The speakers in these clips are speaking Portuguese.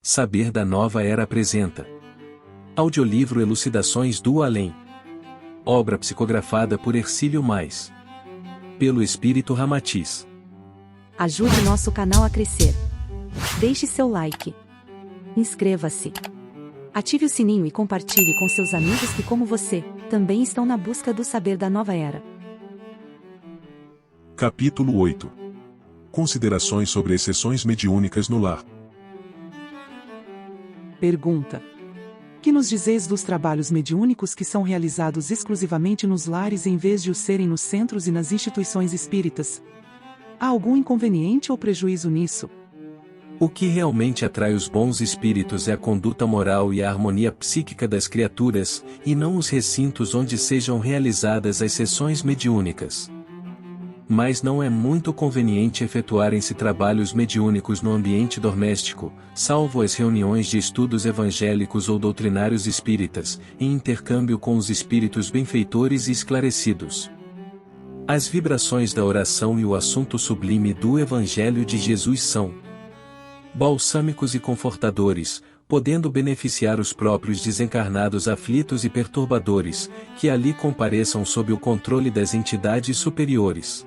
Saber da Nova Era apresenta audiolivro Elucidações do Além. Obra psicografada por Hercílio Mais. Pelo Espírito Ramatiz. Ajude nosso canal a crescer. Deixe seu like. Inscreva-se. Ative o sininho e compartilhe com seus amigos que, como você, também estão na busca do saber da nova era. Capítulo 8. Considerações sobre as sessões mediúnicas no lar. Pergunta: que nos dizeis dos trabalhos mediúnicos que são realizados exclusivamente nos lares em vez de o serem nos centros e nas instituições espíritas? Há algum inconveniente ou prejuízo nisso? O que realmente atrai os bons espíritos é a conduta moral e a harmonia psíquica das criaturas, e não os recintos onde sejam realizadas as sessões mediúnicas. Mas não é muito conveniente efetuarem-se trabalhos mediúnicos no ambiente doméstico, salvo as reuniões de estudos evangélicos ou doutrinários espíritas, em intercâmbio com os espíritos benfeitores e esclarecidos. As vibrações da oração e o assunto sublime do Evangelho de Jesus são balsâmicos e confortadores, podendo beneficiar os próprios desencarnados aflitos e perturbadores, que ali compareçam sob o controle das entidades superiores.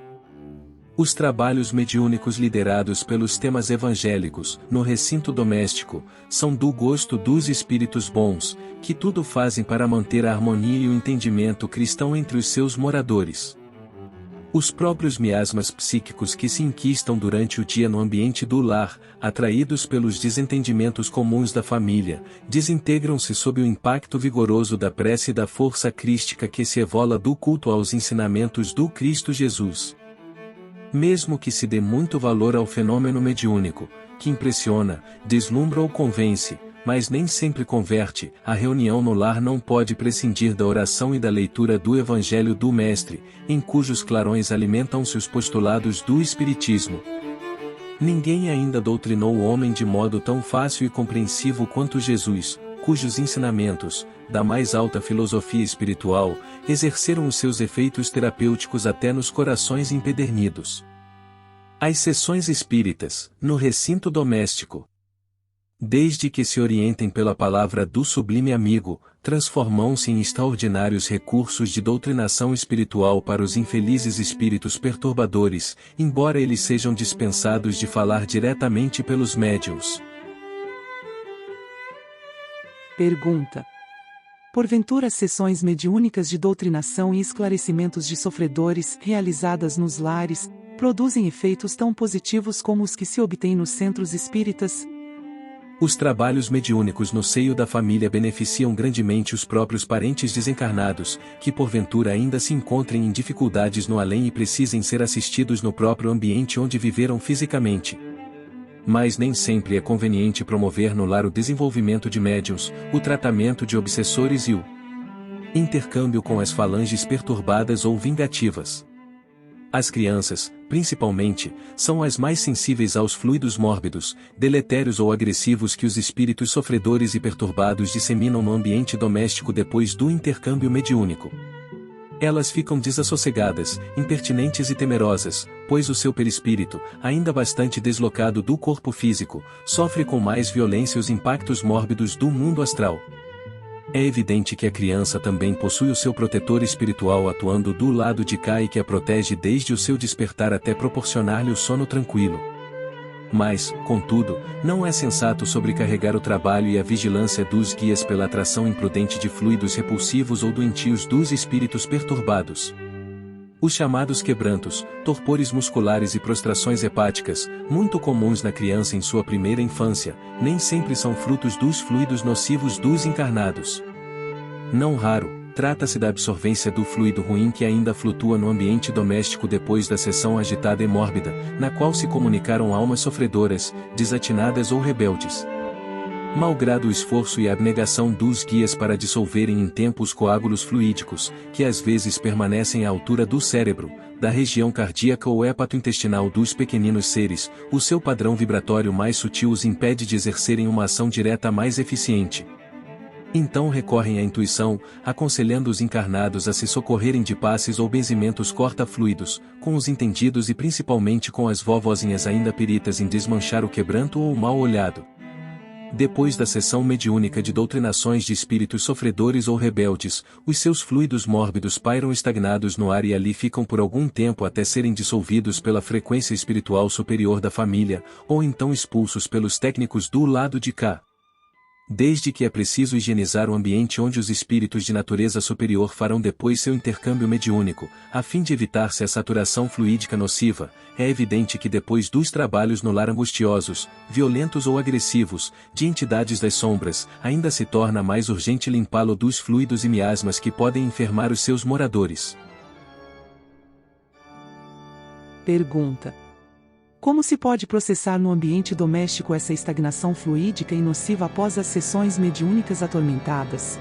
Os trabalhos mediúnicos liderados pelos temas evangélicos, no recinto doméstico, são do gosto dos espíritos bons, que tudo fazem para manter a harmonia e o entendimento cristão entre os seus moradores. Os próprios miasmas psíquicos que se inquistam durante o dia no ambiente do lar, atraídos pelos desentendimentos comuns da família, desintegram-se sob o impacto vigoroso da prece e da força crística que se evola do culto aos ensinamentos do Cristo Jesus. Mesmo que se dê muito valor ao fenômeno mediúnico, que impressiona, deslumbra ou convence, mas nem sempre converte, a reunião no lar não pode prescindir da oração e da leitura do Evangelho do Mestre, em cujos clarões alimentam-se os postulados do Espiritismo. Ninguém ainda doutrinou o homem de modo tão fácil e compreensivo quanto Jesus, cujos ensinamentos, da mais alta filosofia espiritual, exerceram os seus efeitos terapêuticos até nos corações empedernidos. As sessões espíritas, no recinto doméstico, desde que se orientem pela palavra do sublime amigo, transformam-se em extraordinários recursos de doutrinação espiritual para os infelizes espíritos perturbadores, embora eles sejam dispensados de falar diretamente pelos médiuns. Pergunta: porventura as sessões mediúnicas de doutrinação e esclarecimentos de sofredores, realizadas nos lares, produzem efeitos tão positivos como os que se obtêm nos centros espíritas? Os trabalhos mediúnicos no seio da família beneficiam grandemente os próprios parentes desencarnados, que porventura ainda se encontrem em dificuldades no além e precisem ser assistidos no próprio ambiente onde viveram fisicamente. Mas nem sempre é conveniente promover no lar o desenvolvimento de médiuns, o tratamento de obsessores e o intercâmbio com as falanges perturbadas ou vingativas. As crianças, principalmente, são as mais sensíveis aos fluidos mórbidos, deletérios ou agressivos que os espíritos sofredores e perturbados disseminam no ambiente doméstico depois do intercâmbio mediúnico. Elas ficam desassossegadas, impertinentes e temerosas, pois o seu perispírito, ainda bastante deslocado do corpo físico, sofre com mais violência os impactos mórbidos do mundo astral. É evidente que a criança também possui o seu protetor espiritual atuando do lado de cá e que a protege desde o seu despertar até proporcionar-lhe o sono tranquilo. Mas, contudo, não é sensato sobrecarregar o trabalho e a vigilância dos guias pela atração imprudente de fluidos repulsivos ou doentios dos espíritos perturbados. Os chamados quebrantos, torpores musculares e prostrações hepáticas, muito comuns na criança em sua primeira infância, nem sempre são frutos dos fluidos nocivos dos encarnados. Não raro, trata-se da absorvência do fluido ruim que ainda flutua no ambiente doméstico depois da sessão agitada e mórbida, na qual se comunicaram almas sofredoras, desatinadas ou rebeldes. Malgrado o esforço e a abnegação dos guias para dissolverem em tempo os coágulos fluídicos, que às vezes permanecem à altura do cérebro, da região cardíaca ou hepatointestinal dos pequeninos seres, o seu padrão vibratório mais sutil os impede de exercerem uma ação direta mais eficiente. Então recorrem à intuição, aconselhando os encarnados a se socorrerem de passes ou benzimentos corta-fluidos, com os entendidos e principalmente com as vovozinhas ainda peritas em desmanchar o quebranto ou o mal olhado. Depois da sessão mediúnica de doutrinações de espíritos sofredores ou rebeldes, os seus fluidos mórbidos pairam estagnados no ar e ali ficam por algum tempo até serem dissolvidos pela frequência espiritual superior da família, ou então expulsos pelos técnicos do lado de cá. Desde que é preciso higienizar o ambiente onde os espíritos de natureza superior farão depois seu intercâmbio mediúnico, a fim de evitar-se a saturação fluídica nociva, é evidente que depois dos trabalhos no lar angustiosos, violentos ou agressivos, de entidades das sombras, ainda se torna mais urgente limpá-lo dos fluidos e miasmas que podem enfermar os seus moradores. Pergunta: como se pode processar no ambiente doméstico essa estagnação fluídica e nociva após as sessões mediúnicas atormentadas?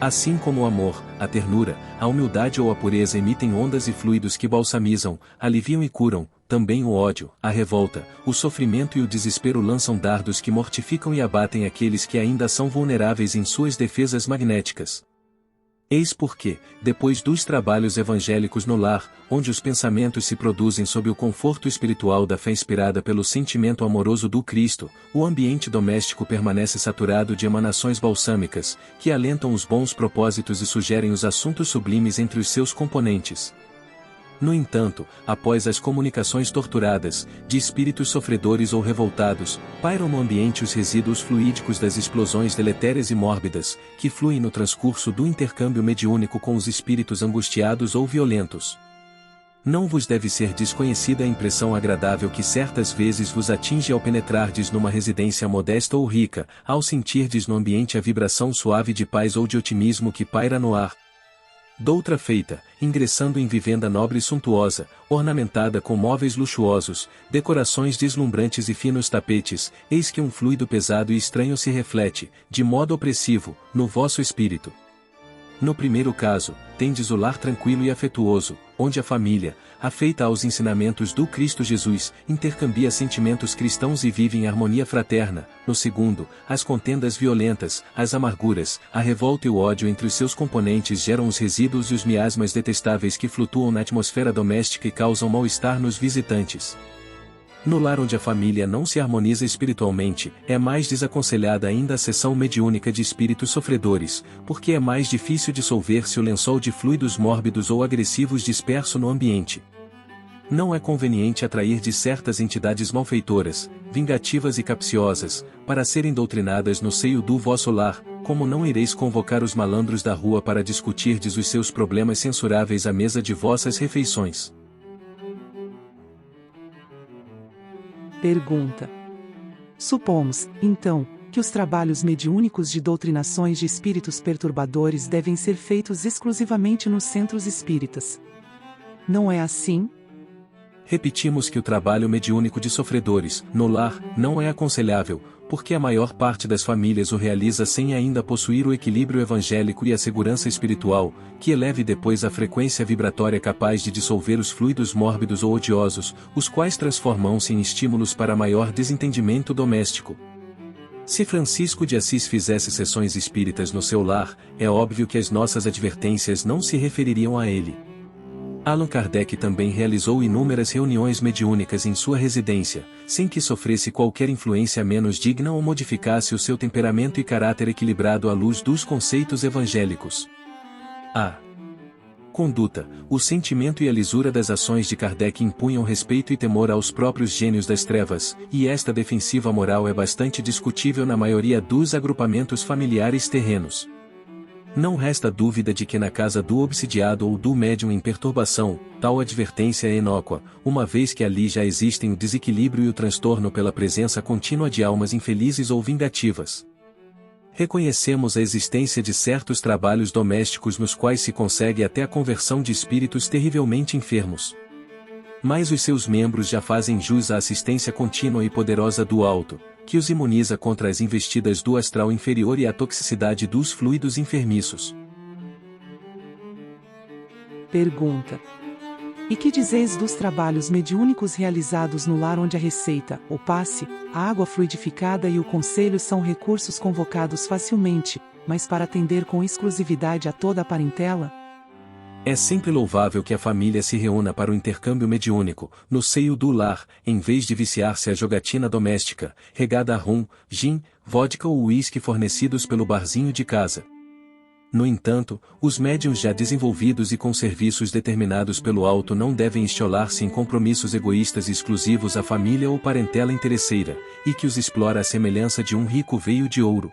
Assim como o amor, a ternura, a humildade ou a pureza emitem ondas e fluidos que balsamizam, aliviam e curam, também o ódio, a revolta, o sofrimento e o desespero lançam dardos que mortificam e abatem aqueles que ainda são vulneráveis em suas defesas magnéticas. Eis porque, depois dos trabalhos evangélicos no lar, onde os pensamentos se produzem sob o conforto espiritual da fé inspirada pelo sentimento amoroso do Cristo, o ambiente doméstico permanece saturado de emanações balsâmicas, que alentam os bons propósitos e sugerem os assuntos sublimes entre os seus componentes. No entanto, após as comunicações torturadas, de espíritos sofredores ou revoltados, pairam no ambiente os resíduos fluídicos das explosões deletérias e mórbidas, que fluem no transcurso do intercâmbio mediúnico com os espíritos angustiados ou violentos. Não vos deve ser desconhecida a impressão agradável que certas vezes vos atinge ao penetrardes numa residência modesta ou rica, ao sentirdes no ambiente a vibração suave de paz ou de otimismo que paira no ar. Doutra feita, ingressando em vivenda nobre e suntuosa, ornamentada com móveis luxuosos, decorações deslumbrantes e finos tapetes, eis que um fluido pesado e estranho se reflete, de modo opressivo, no vosso espírito. No primeiro caso, tendes o lar tranquilo e afetuoso, onde a família, afeita aos ensinamentos do Cristo Jesus, intercambia sentimentos cristãos e vive em harmonia fraterna. No segundo, as contendas violentas, as amarguras, a revolta e o ódio entre os seus componentes geram os resíduos e os miasmas detestáveis que flutuam na atmosfera doméstica e causam mal-estar nos visitantes. No lar onde a família não se harmoniza espiritualmente, é mais desaconselhada ainda a sessão mediúnica de espíritos sofredores, porque é mais difícil dissolver-se o lençol de fluidos mórbidos ou agressivos disperso no ambiente. Não é conveniente atrair de certas entidades malfeitoras, vingativas e capciosas, para serem doutrinadas no seio do vosso lar, como não ireis convocar os malandros da rua para discutirdes os seus problemas censuráveis à mesa de vossas refeições. Pergunta: supomos, então, que os trabalhos mediúnicos de doutrinações de espíritos perturbadores devem ser feitos exclusivamente nos centros espíritas. Não é assim? Repetimos que o trabalho mediúnico de sofredores, no lar, não é aconselhável, porque a maior parte das famílias o realiza sem ainda possuir o equilíbrio evangélico e a segurança espiritual, que eleve depois a frequência vibratória capaz de dissolver os fluidos mórbidos ou odiosos, os quais transformam-se em estímulos para maior desentendimento doméstico. Se Francisco de Assis fizesse sessões espíritas no seu lar, é óbvio que as nossas advertências não se refeririam a ele. Allan Kardec também realizou inúmeras reuniões mediúnicas em sua residência, sem que sofresse qualquer influência menos digna ou modificasse o seu temperamento e caráter equilibrado à luz dos conceitos evangélicos. A conduta, o sentimento e a lisura das ações de Kardec impunham respeito e temor aos próprios gênios das trevas, e esta defensiva moral é bastante discutível na maioria dos agrupamentos familiares terrenos. Não resta dúvida de que na casa do obsidiado ou do médium em perturbação, tal advertência é inócua, uma vez que ali já existem o desequilíbrio e o transtorno pela presença contínua de almas infelizes ou vingativas. Reconhecemos a existência de certos trabalhos domésticos nos quais se consegue até a conversão de espíritos terrivelmente enfermos. Mas os seus membros já fazem jus à assistência contínua e poderosa do alto, que os imuniza contra as investidas do astral inferior e a toxicidade dos fluidos enfermiços. Pergunta: e que dizeis dos trabalhos mediúnicos realizados no lar onde a receita, o passe, a água fluidificada e o conselho são recursos convocados facilmente, mas para atender com exclusividade a toda a parentela? É sempre louvável que a família se reúna para o intercâmbio mediúnico, no seio do lar, em vez de viciar-se à jogatina doméstica, regada a rum, gin, vodka ou uísque fornecidos pelo barzinho de casa. No entanto, os médiuns já desenvolvidos e com serviços determinados pelo alto não devem estiolar-se em compromissos egoístas e exclusivos à família ou parentela interesseira, e que os explora à semelhança de um rico veio de ouro.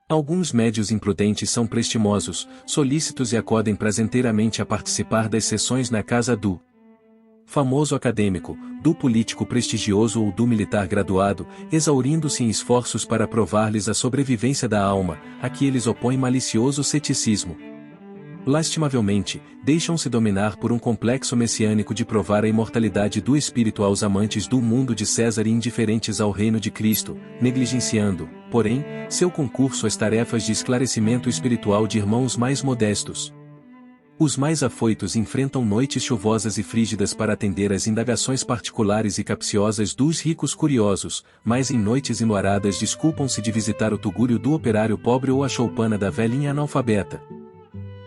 Alguns médios imprudentes são prestimosos, solícitos e acodem prazenteiramente a participar das sessões na casa do famoso acadêmico, do político prestigioso ou do militar graduado, exaurindo-se em esforços para provar-lhes a sobrevivência da alma, a que eles opõem malicioso ceticismo. Lastimavelmente, deixam-se dominar por um complexo messiânico de provar a imortalidade do espírito aos amantes do mundo de César e indiferentes ao reino de Cristo, negligenciando, porém, seu concurso às tarefas de esclarecimento espiritual de irmãos mais modestos. Os mais afoitos enfrentam noites chuvosas e frígidas para atender às indagações particulares e capciosas dos ricos curiosos, mas em noites enluaradas desculpam-se de visitar o tugúrio do operário pobre ou a choupana da velhinha analfabeta.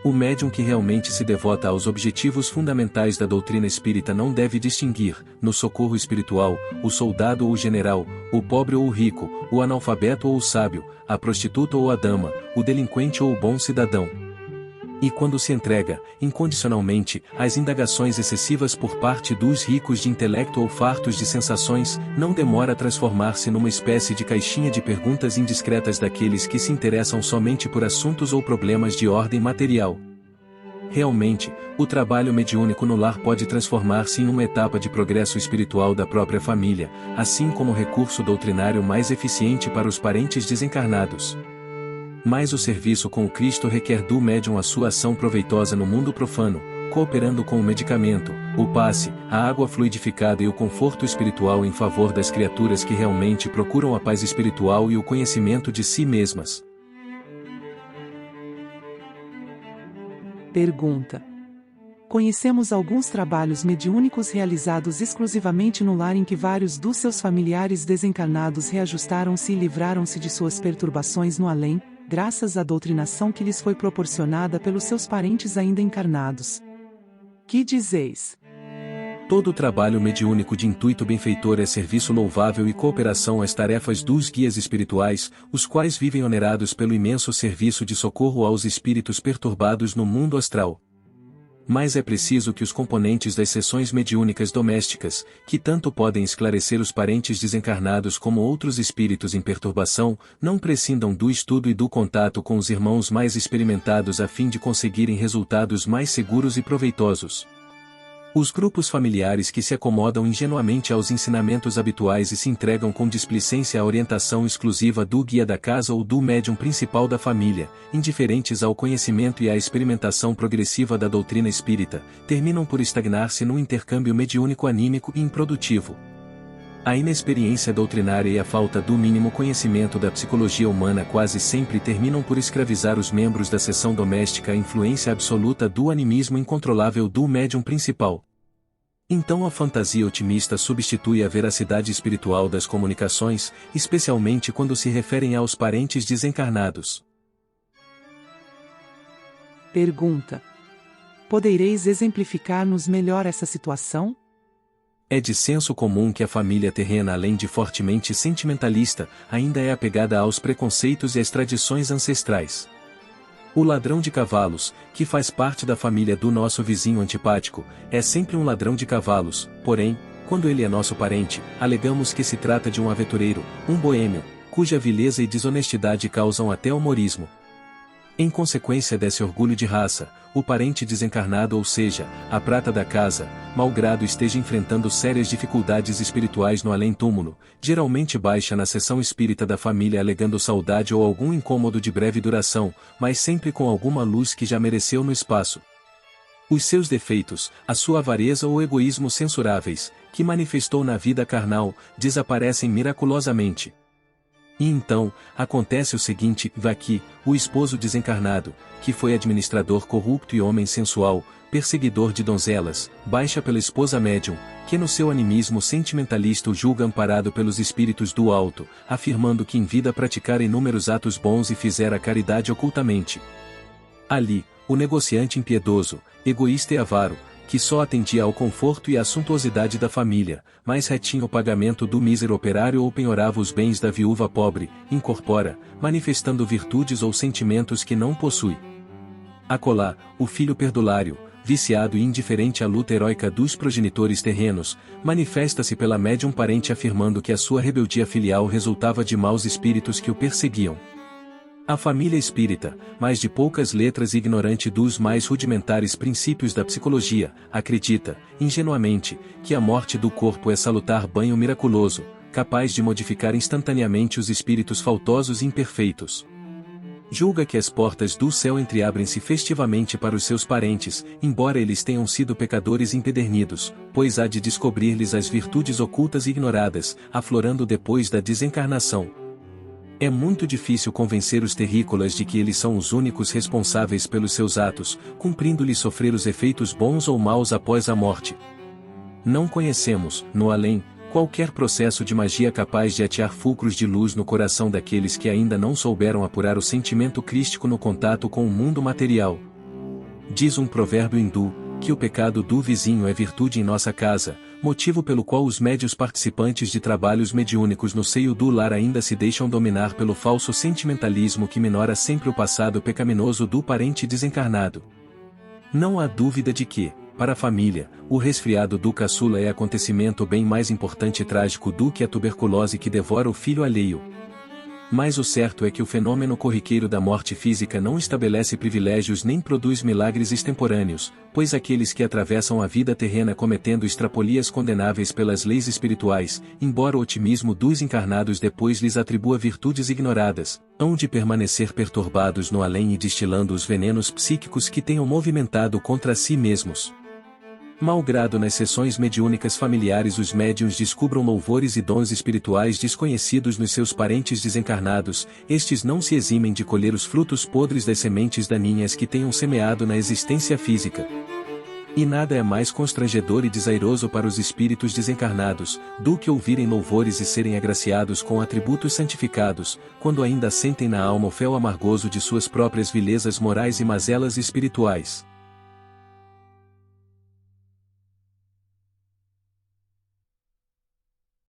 O médium que realmente se devota aos objetivos fundamentais da doutrina espírita não deve distinguir, no socorro espiritual, o soldado ou o general, o pobre ou o rico, o analfabeto ou o sábio, a prostituta ou a dama, o delinquente ou o bom cidadão. E quando se entrega, incondicionalmente, às indagações excessivas por parte dos ricos de intelecto ou fartos de sensações, não demora a transformar-se numa espécie de caixinha de perguntas indiscretas daqueles que se interessam somente por assuntos ou problemas de ordem material. Realmente, o trabalho mediúnico no lar pode transformar-se em uma etapa de progresso espiritual da própria família, assim como o recurso doutrinário mais eficiente para os parentes desencarnados. Mas o serviço com o Cristo requer do médium a sua ação proveitosa no mundo profano, cooperando com o medicamento, o passe, a água fluidificada e o conforto espiritual em favor das criaturas que realmente procuram a paz espiritual e o conhecimento de si mesmas. Pergunta: conhecemos alguns trabalhos mediúnicos realizados exclusivamente no lar em que vários dos seus familiares desencarnados reajustaram-se e livraram-se de suas perturbações no além, graças à doutrinação que lhes foi proporcionada pelos seus parentes ainda encarnados. Que dizeis? Todo o trabalho mediúnico de intuito benfeitor é serviço louvável e cooperação às tarefas dos guias espirituais, os quais vivem onerados pelo imenso serviço de socorro aos espíritos perturbados no mundo astral. Mas é preciso que os componentes das sessões mediúnicas domésticas, que tanto podem esclarecer os parentes desencarnados como outros espíritos em perturbação, não prescindam do estudo e do contato com os irmãos mais experimentados a fim de conseguirem resultados mais seguros e proveitosos. Os grupos familiares que se acomodam ingenuamente aos ensinamentos habituais e se entregam com displicência à orientação exclusiva do guia da casa ou do médium principal da família, indiferentes ao conhecimento e à experimentação progressiva da doutrina espírita, terminam por estagnar-se num intercâmbio mediúnico anímico e improdutivo. A inexperiência doutrinária e a falta do mínimo conhecimento da psicologia humana quase sempre terminam por escravizar os membros da seção doméstica à influência absoluta do animismo incontrolável do médium principal. Então a fantasia otimista substitui a veracidade espiritual das comunicações, especialmente quando se referem aos parentes desencarnados. Pergunta: podereis exemplificar-nos melhor essa situação? É de senso comum que a família terrena, além de fortemente sentimentalista, ainda é apegada aos preconceitos e às tradições ancestrais. O ladrão de cavalos, que faz parte da família do nosso vizinho antipático, é sempre um ladrão de cavalos, porém, quando ele é nosso parente, alegamos que se trata de um aventureiro, um boêmio, cuja vileza e desonestidade causam até humorismo. Em consequência desse orgulho de raça, o parente desencarnado, ou seja, a prata da casa, malgrado esteja enfrentando sérias dificuldades espirituais no além-túmulo, geralmente baixa na sessão espírita da família alegando saudade ou algum incômodo de breve duração, mas sempre com alguma luz que já mereceu no espaço. Os seus defeitos, a sua avareza ou egoísmo censuráveis, que manifestou na vida carnal, desaparecem miraculosamente. E então, acontece o seguinte: aqui, o esposo desencarnado, que foi administrador corrupto e homem sensual, perseguidor de donzelas, baixa pela esposa médium, que no seu animismo sentimentalista o julga amparado pelos espíritos do alto, afirmando que em vida praticara inúmeros atos bons e fizera caridade ocultamente. Ali, o negociante impiedoso, egoísta e avaro, que só atendia ao conforto e à suntuosidade da família, mas retinha o pagamento do mísero operário ou penhorava os bens da viúva pobre, incorpora, manifestando virtudes ou sentimentos que não possui. Acolá, o filho perdulário, viciado e indiferente à luta heróica dos progenitores terrenos, manifesta-se pela médium parente afirmando que a sua rebeldia filial resultava de maus espíritos que o perseguiam. A família espírita, mais de poucas letras e ignorante dos mais rudimentares princípios da psicologia, acredita, ingenuamente, que a morte do corpo é salutar banho miraculoso, capaz de modificar instantaneamente os espíritos faltosos e imperfeitos. Julga que as portas do céu entreabrem-se festivamente para os seus parentes, embora eles tenham sido pecadores empedernidos, pois há de descobrir-lhes as virtudes ocultas e ignoradas, aflorando depois da desencarnação. É muito difícil convencer os terrícolas de que eles são os únicos responsáveis pelos seus atos, cumprindo-lhes sofrer os efeitos bons ou maus após a morte. Não conhecemos, no além, qualquer processo de magia capaz de atear fulcros de luz no coração daqueles que ainda não souberam apurar o sentimento crístico no contato com o mundo material. Diz um provérbio hindu, que o pecado do vizinho é virtude em nossa casa, motivo pelo qual os médios participantes de trabalhos mediúnicos no seio do lar ainda se deixam dominar pelo falso sentimentalismo que minora sempre o passado pecaminoso do parente desencarnado. Não há dúvida de que, para a família, o resfriado do caçula é acontecimento bem mais importante e trágico do que a tuberculose que devora o filho alheio. Mas o certo é que o fenômeno corriqueiro da morte física não estabelece privilégios nem produz milagres extemporâneos, pois aqueles que atravessam a vida terrena cometendo extrapolias condenáveis pelas leis espirituais, embora o otimismo dos encarnados depois lhes atribua virtudes ignoradas, hão de permanecer perturbados no além e destilando os venenos psíquicos que tenham movimentado contra si mesmos. Malgrado nas sessões mediúnicas familiares os médiuns descubram louvores e dons espirituais desconhecidos nos seus parentes desencarnados, estes não se eximem de colher os frutos podres das sementes daninhas que tenham semeado na existência física. E nada é mais constrangedor e desairoso para os espíritos desencarnados, do que ouvirem louvores e serem agraciados com atributos santificados, quando ainda sentem na alma o fel amargoso de suas próprias vilezas morais e mazelas espirituais.